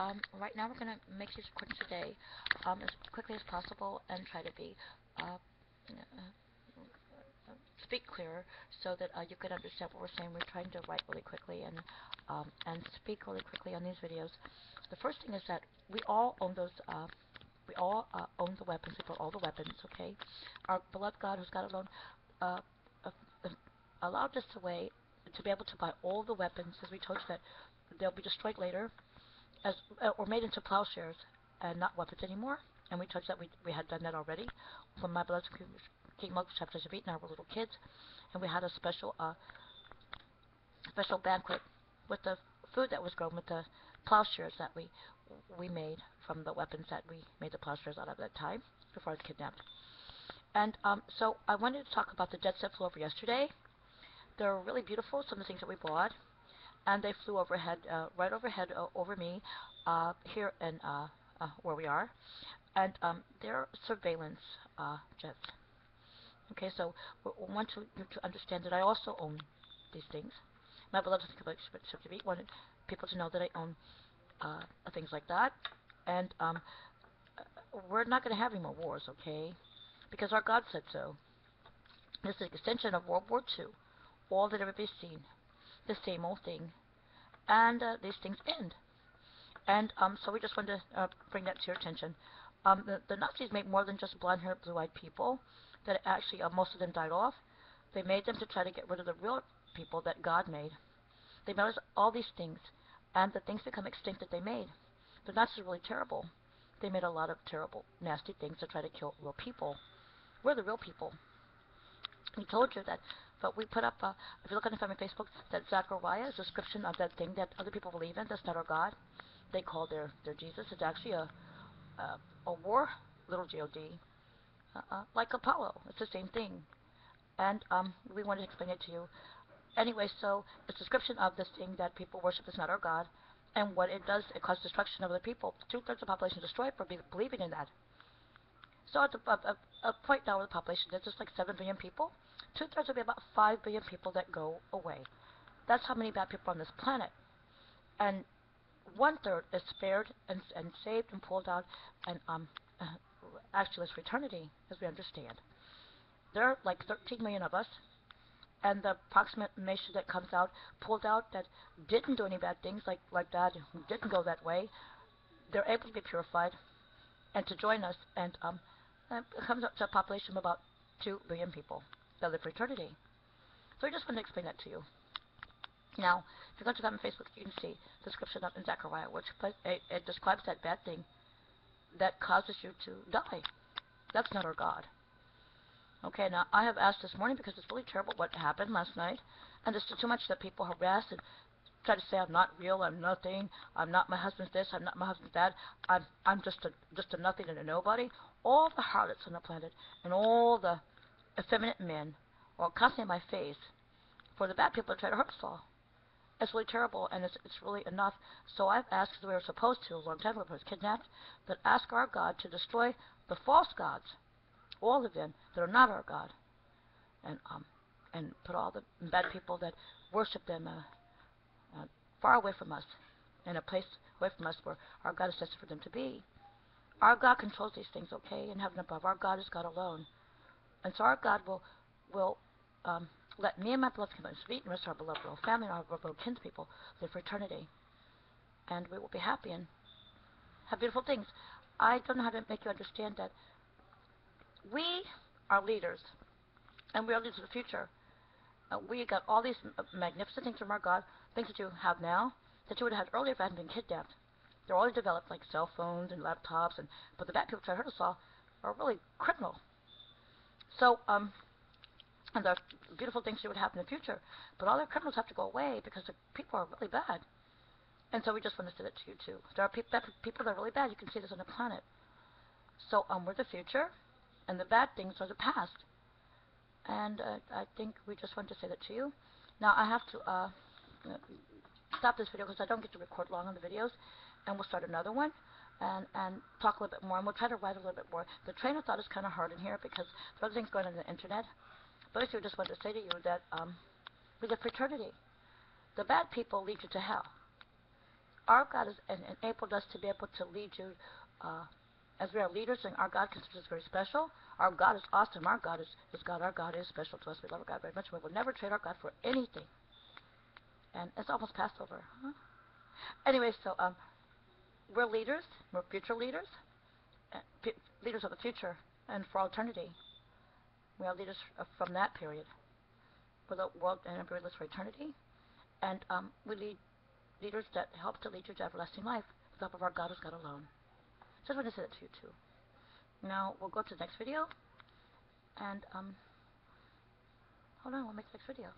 Right now we're going to make these recordings today as quickly as possible and try to be speak clearer so that you can understand what we're saying. We're trying to write really quickly and speak really quickly on these videos. The first thing is that we all own those. We all own the weapons. We bought all the weapons. Okay, our beloved God, who's God alone, uh, uh, allowed us a way to be able to buy all the weapons, as we told you that they'll be destroyed later, as or made into plowshares and not weapons anymore. And we told you that we had done that already from my beloved King Moses chapter of eaten our little kids, and we had a special banquet with the food that was grown with the plowshares that we made from the weapons that we made the plowshares out of that time before I was kidnapped. And so I wanted to talk about the jets that flew over yesterday. They're really beautiful, some of the things that we bought, and they flew overhead, right overhead over me, here in where we are, and they're surveillance jets. Okay, so we want you to understand that I also own these things. My beloved Shipsheet wanted people to know that I own things like that, and we're not going to have any more wars, okay? Because our God said so. This is an extension of World War II. All that everybody's seen, the same old thing, and these things end. And so we just wanted to bring that to your attention. The Nazis made more than just blonde-haired, blue-eyed people. That actually most of them died off. They made them to try to get rid of the real people that God made. They made all these things, and the things become extinct that they made. The Nazis are really terrible. They made a lot of terrible, nasty things to try to kill real people. We're the real people. We told you that, but we put up, if you look on the Facebook, that Zechariah's description of that thing that other people believe in, that's not our God. They call their Jesus. It's actually a war, little G-O-D, like Apollo. It's the same thing. And we wanted to explain it to you. Anyway, so it's a description of this thing that people worship is not our God. And what it does, it causes destruction of the people. 2/3 of the population is destroyed for believing in that. So at a point now with the population, there's just like 7 billion people. 2/3 will be about 5 billion people that go away. That's how many bad people are on this planet. And 1/3 is spared and saved and pulled out and actually it's for eternity, as we understand. There are like 13 million of us, and the approximation that comes out, pulled out, that didn't do any bad things like that, who didn't go that way, they're able to be purified and to join us, and it comes up to a population of about 2 billion people that live for eternity. So I just want to explain that to you. Now, if you're going to go on Facebook, you can see the description of in Zechariah, which it describes that bad thing that causes you to die. That's not our God. Okay, now I have asked this morning because it's really terrible what happened last night, and there's too much that people harass and try to say I'm not real, I'm nothing, I'm not my husband's this, I'm not my husband's that, I'm just a nothing and a nobody. All the harlots on the planet and all the effeminate men are constantly in my face for the bad people to try to hurt us all. It's really terrible, and it's really enough. So I've asked, as we were supposed to a long time ago, when I was kidnapped, that ask our God to destroy the false gods, all of them that are not our God, and put all the bad people that worship them far away from us, in a place away from us where our God is destined for them to be. Our God controls these things, okay, in heaven above. Our God is God alone, and so our God will let me and my beloved King Moses and the rest of our beloved little family and our beloved kinspeople live for eternity. And we will be happy and have beautiful things. I don't know how to make you understand that we are leaders, and we are leaders of the future. We got all these magnificent things from our God, things that you have now, that you would have had earlier if I hadn't been kidnapped. They're already developed, like cell phones and laptops, but the bad people try to hurt us all are really criminal. So, and there are beautiful things that would happen in the future, but all the criminals have to go away because the people are really bad. And so we just want to say that to you too. There are people that are really bad. You can see this on the planet. So we're the future, and the bad things are the past. And I think we just want to say that to you. Now I have to stop this video because I don't get to record long on the videos, and we'll start another one and talk a little bit more, and we'll try to write a little bit more. The train of thought is kind of hard in here because there are other things going on the internet. But I just want to say to you that we live for eternity. The bad people lead you to hell. our God has enabled us to be able to lead you as we are leaders, and our God considers us very special. Our God is awesome. Our God is God. Our God is special to us. We love our God very much. We will never trade our God for anything. And it's almost Passover. Huh? Anyway, so we're leaders. We're future leaders. Leaders of the future and for all eternity. We are leaders from that period. For the world and we're leaders for eternity. And we lead leaders that help to lead you to everlasting life. The help of our God is God alone. Just want to say that to you too. Now we'll go to the next video. And hold on, we'll make the next video.